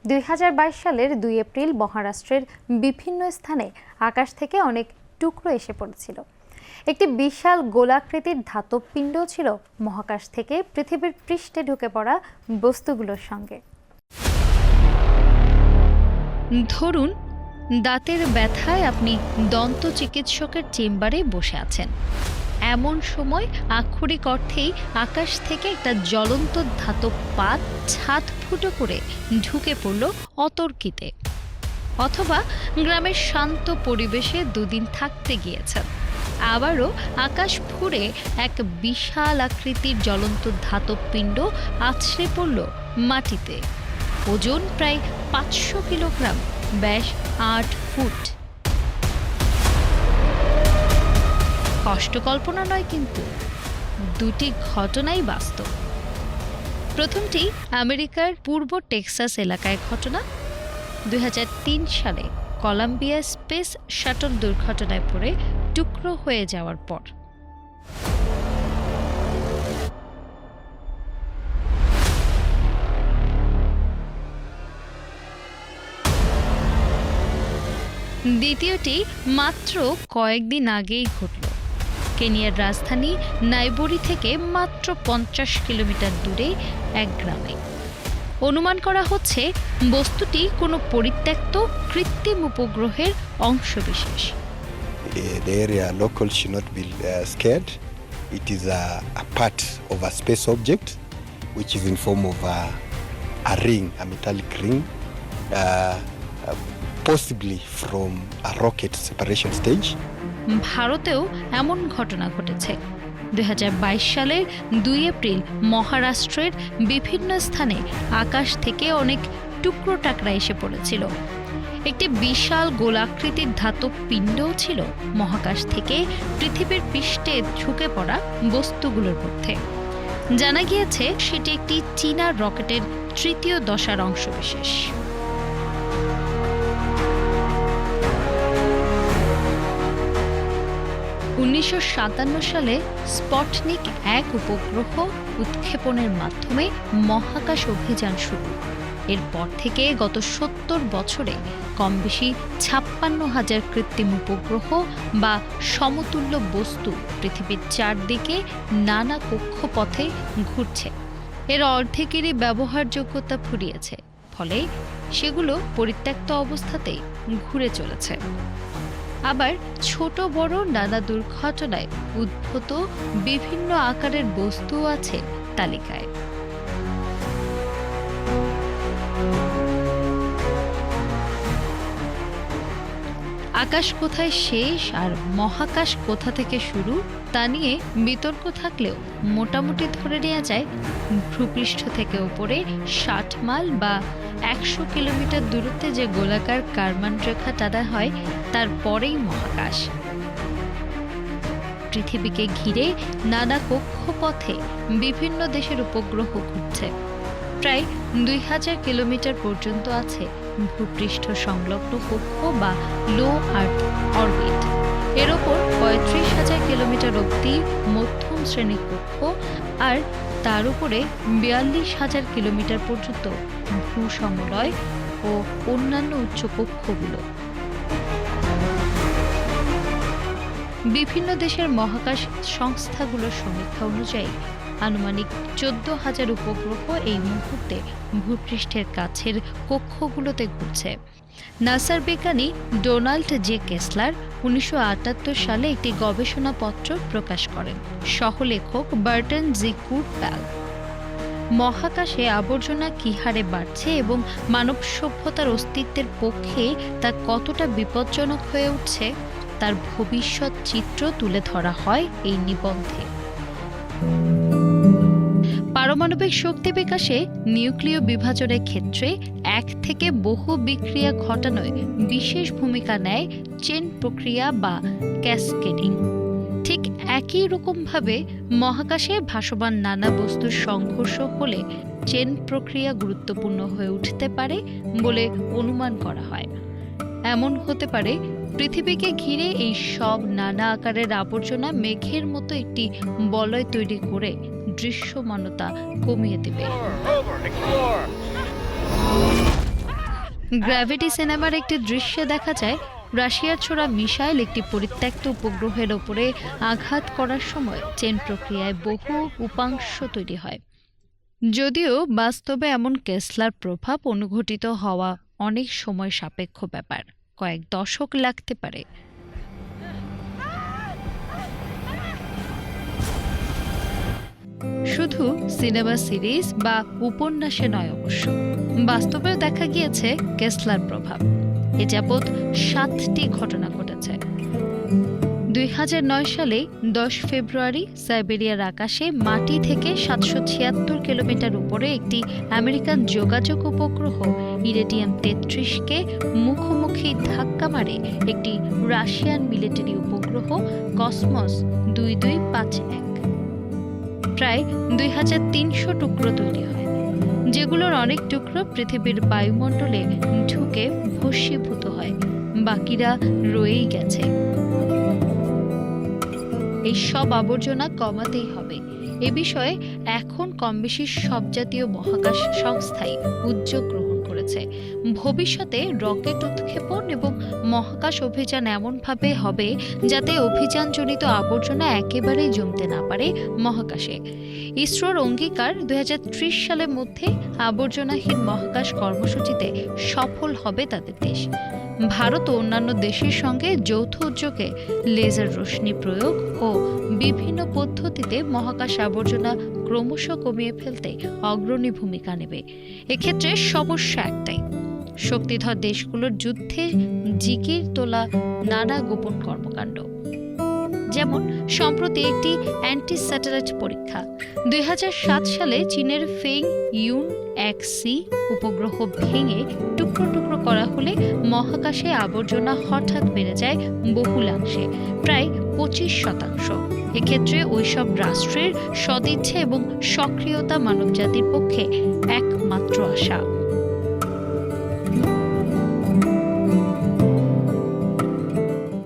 2022 সালের 2 এপ্রিল মহারাষ্ট্রের বিভিন্ন স্থানে আকাশ থেকে অনেক টুকরো এসে পড়েছিল। একটি বিশাল গোলাকৃতির ধাতব পিণ্ড ছিল মহাকাশ থেকে পৃথিবীর পৃষ্ঠে ঢুকে পড়া বস্তুগুলোর সঙ্গে। ধরুন, দাঁতের ব্যথায় আপনি দন্ত চিকিৎসকের চেম্বারে বসে আছেন। এমন সময় আক্ষরিক অর্থেই আকাশ থেকে একটা জ্বলন্ত ধাতব পাত ছাদ ফুটো করে ঢুকে পড়ল অতর্কিতে। অথবা গ্রামের শান্ত পরিবেশে দুদিন থাকতে গিয়েছেন, আবারও আকাশ ফুঁড়ে এক বিশাল আকৃতির জ্বলন্ত ধাতব পিণ্ড আছড়ে পড়ল মাটিতে। ওজন প্রায় 500 কিলোগ্রাম, ব্যাস 8 ফুট। কষ্ট কল্পনা নয়, কিন্তু দুটি ঘটনাই বাস্তব। প্রথমটি আমেরিকার পূর্ব টেক্সাস এলাকায় ঘটনা। 2003 সালে কলাম্বিয়া স্পেস শাটল দুর্ঘটনায় পড়ে টুকরো হয়ে যাওয়ার পর। দ্বিতীয়টি মাত্র কয়েকদিন আগেই ঘটল কেনিয়ার রাজধানী নাইরোবি থেকে মাত্র 50 কিলোমিটার দূরে এক গ্রামে। অনুমান করা হচ্ছে বস্তুটি কোনো পরিত্যক্ত কৃত্রিম উপগ্রহের অংশবিশেষ। The area local should not be scared. It is a part of a space object which is in form of a ring, a metallic ring, possibly from a rocket separation stage. ভারতেও এমন ঘটনা ঘটেছে। 2022 সালের 2 April মহারাষ্ট্রের বিভিন্ন স্থানে আকাশ থেকে অনেক টুকরো টাকরা এসে পড়েছিল। একটি বিশাল গোলাকৃতির ধাতব পিণ্ডও ছিল মহাকাশ থেকে পৃথিবীর পৃষ্ঠে ঝুঁকে পড়া বস্তুগুলোর মধ্যে। জানা গিয়েছে সেটি একটি চীনা রকেটের তৃতীয় দশার অংশবিশেষ। সালে স্পটনিক 1 উপগ্রহ উৎক্ষেপণের মাধ্যমে মহাকাশ অভিযান শুরু। এরপর থেকে গত 70 বছরে কমবেশি 56,000 কৃত্রিম উপগ্রহ বা সমতুল্য বস্তু পৃথিবীর চারদিকে নানা কক্ষপথে ঘুরছে। এর অর্ধেকেরই ব্যবহারযোগ্যতা ফুরিয়েছে, ফলে সেগুলো পরিত্যক্ত অবস্থাতেই ঘুরে চলেছে। আবার ছোট বড় নানা দুর্ঘটনায় উদ্ভূত বিভিন্ন আকারের বস্তু আছে তালিকায়। আকাশ কোথায় শেষ আর মহাকাশ কোথা থেকে শুরু তা নিয়ে বিতর্ক থাকলেও মোটামুটি ধরে নেওয়া যায় ভূপৃষ্ঠ থেকে উপরে 60 মাইল বা 100 কিলোমিটার দূরত্বে যে গোলাকার কারমান রেখা টানা হয় তার পরেই মহাকাশ। পৃথিবীকে ঘিরে নানা কক্ষপথে বিভিন্ন দেশের উপগ্রহ ঘুরছে। প্রায় 2000 কিলোমিটার পর্যন্ত আছে ভূপৃষ্ঠ সংলগ্ন কক্ষ বা লো আর্থ অরবিট। এর ওপর 35,000 কিলোমিটার অবধি মধ্যম শ্রেণীর কক্ষ, আর তার উপরে 42,000 কিলোমিটার পর্যন্ত ভূসমলয় ও অন্যান্য উচ্চ কক্ষগুলো। বিভিন্ন দেশের মহাকাশ সংস্থাগুলোর সমীক্ষা অনুযায়ী আনুমানিক 14,000 উপগ্রহ এই মুহূর্তে ভূপৃষ্ঠের কাছের কক্ষগুলোতে ঘুরছে। নাসার বিজ্ঞানী ডোনাল্ড জে কেসলার 1978 সালে একটি গবেষণাপত্র প্রকাশ করেন। সহলেখক বার্টন জি কুরপ্যাল মহাকাশে আবর্জনা কী হারে বাড়ছে এবং মানব সভ্যতার অস্তিত্বের পক্ষে তা কতটা বিপজ্জনক হয়ে উঠছে তার ভবিষ্যৎ চিত্র তুলে ধরা হয় এই নিবন্ধে। পারমাণবিক শক্তি বিকাশে নিউক্লিয় বিভাজনের ক্ষেত্রে এক থেকে বহু বিক্রিয়া ঘটানোয় বিশেষ ভূমিকা নেয় চেন প্রক্রিয়া বা ক্যাসকেডিং। ঠিক একই রকমভাবে মহাকাশে ভাসমান নানা বস্তুর সংঘর্ষ হলে চেন প্রক্রিয়া গুরুত্বপূর্ণ হয়ে উঠতে পারে বলে অনুমান করা হয়। এমন হতে পারে পৃথিবীকে ঘিরে এই সব নানা আকারের আবর্জনা মেঘের মতো একটি বলয় তৈরি করে দৃশ্যমানতা কমিয়ে দেবে। গ্র্যাভিটি সিনেমার একটি দৃশ্যে দেখা যায় রাশিয়ার ছোড়া মিসাইল একটি পরিত্যক্ত উপগ্রহের ওপরে আঘাত করার সময় চেন প্রক্রিয়ায় বহু উপাংশ তৈরি হয়। যদিও বাস্তবে এমন কেসলার প্রভাব অনুঘটিত হওয়া অনেক সময় সাপেক্ষ ব্যাপার, কয়েক দশক লাগতে পারে। শুধু সিনেমা সিরিজ বা উপন্যাসে নয়, অবশ্য বাস্তবেও দেখা গিয়েছে কেসলার প্রভাব। এ যাবৎ 7টি ঘটনা ঘটেছে। 2009 সালে 10 ফেব্রুয়ারি সাইবেরিয়ার আকাশে মাটি থেকে 776 কিলোমিটার উপরে একটি আমেরিকান যোগাযোগ উপগ্রহ ইরেডিয়াম 33-কে মুখোমুখি ধাক্কা মারে একটি রাশিয়ান মিলিটারি উপগ্রহ কসমস 2251। প্রায় 2300 টুকরো তৈরি হয়, যেগুলোর অনেক টুকরো পৃথিবীর বায়ুমণ্ডলে ঢুকে ভস্মীভূত হয়, বাকিরা রয়েই গেছে। এই সব আবর্জনা কমাতেই হবে। এ বিষয়ে এখন কমবেশি সব জাতীয় মহাকাশ সংস্থাই উদ্যোগ গ্রহণ করেছে। ভবিষ্যতে রকেট উৎক্ষেপণ এবং মহাকাশ অভিযান এমনভাবে হবে যাতে অভিযানজনিত আবর্জনা একেবারেই জমতে না পারে মহাকাশে। ইসরোর অঙ্গীকার 2030 সালের মধ্যে আবর্জনাহীন মহাকাশ কর্মসূচিতে সফল হবে তাদের দেশ। ভারত ও অন্যান্য দেশের সঙ্গে যৌথ উদ্যোগে লেজার রশ্মি প্রয়োগ ও বিভিন্ন পদ্ধতিতে মহাকাশ আবর্জনা ক্রমশ কমিয়ে ফেলতে অগ্রণী ভূমিকা নেবে। এক্ষেত্রে সমস্যা একটাই, শক্তিধর দেশগুলোর যুদ্ধে জিকির তোলা নানা গোপন কর্মকাণ্ড। যেমন সম্প্রতি একটি অ্যান্টি স্যাটেলাইট পরীক্ষা 2007 সালে চীনের ফেং ইউন 1C উপগ্রহ ভেঙে টুকরো টুকরো করা হলে মহাকাশে আবর্জনা হঠাৎ বেড়ে যায় বহুলাংশে, প্রায় 25%। এক্ষেত্রে ওইসব রাষ্ট্রের সদিচ্ছা এবং সক্রিয়তা মানবজাতির পক্ষে একমাত্র আশা।